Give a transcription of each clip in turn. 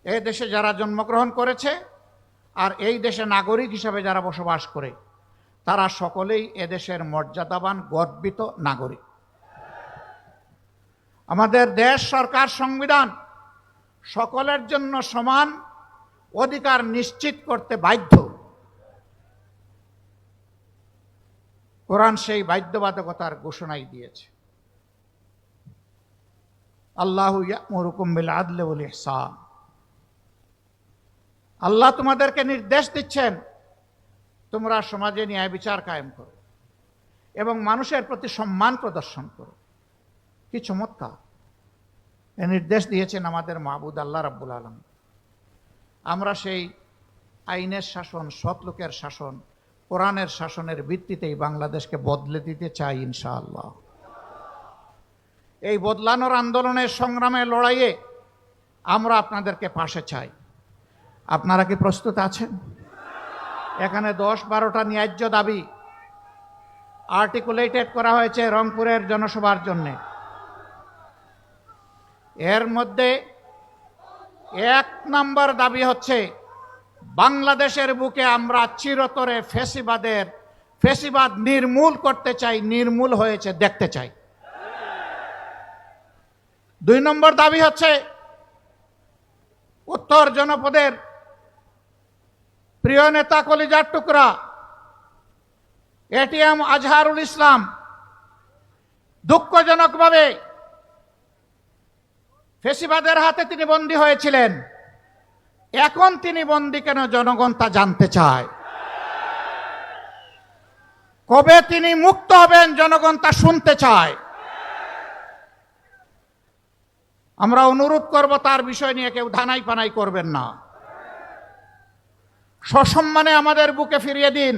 এই দেশে যারা জন্মগ্রহণ করেছে আর এই দেশে নাগরিক হিসাবে যারা বসবাস করে, তারা সকলেই এদেশের মর্যাদাবান গর্বিত নাগরিক। আমাদের দেশ, সরকার, সংবিধান সকলের জন্য সমান অধিকার নিশ্চিত করতে বাধ্য। কোরআন সেই বাধ্যবাধকতার ঘোষণাই দিয়েছে। আল্লাহু ইয়া'মুরুকুম বিল আদলি ওয়াল ইহসান। আল্লাহ তোমাদেরকে নির্দেশ দিচ্ছেন তোমরা সমাজে ন্যায় বিচার কায়েম করো এবং মানুষের প্রতি সম্মান প্রদর্শন করো। কি চমৎকার! এই নির্দেশ দিয়েছেন আমাদের মাবুদ আল্লাহ রাব্বুল আলামিন। আমরা সেই আইনের শাসন, সৎ লোকের শাসন, কোরআনের শাসনের ভিত্তিতেই বাংলাদেশকে বদলে দিতে চাই ইনশাআল্লাহ। এই বদলানোর আন্দোলনের সংগ্রামে, লড়াইয়ে আমরা আপনাদেরকে পাশে চাই। আপনারা কি প্রস্তুত আছেন? এখানে 10-12টা ন্যায্য দাবি আর্টিকুলেটেড করা হয়েছে রংপুরের জনসভার জন্য। এর মধ্যে 1 নম্বর দাবি হচ্ছে, বাংলাদেশের বুকে আমরা চিরতরে ফ্যাসিবাদ নির্মূল করতে চাই, নির্মূল হয়েছে দেখতে চাই। 2 নম্বর দাবি হচ্ছে, উত্তর জনপদের প্রিয় নেতা, কলিজার টুকরা এটিএম আজহারুল ইসলাম দুঃখজনকভাবে ফ্যাসিবাদের হাতে তিনি বন্দী হয়েছিলেন। এখন তিনি বন্দী কেন, জনগণ তা জানতে চায়। কবে তিনি মুক্ত হবেন, জনগণ তা শুনতে চায়। আমরা অনুরোধ করব, তার বিষয় নিয়ে কেউ ধানাই পানাই করবেন না। সসম্মানে আমাদের বুকে ফিরিয়ে দিন।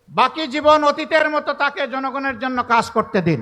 বাকি জীবন অতীতের মতো তাকে জনগণের জন্য কাজ করতে দিন।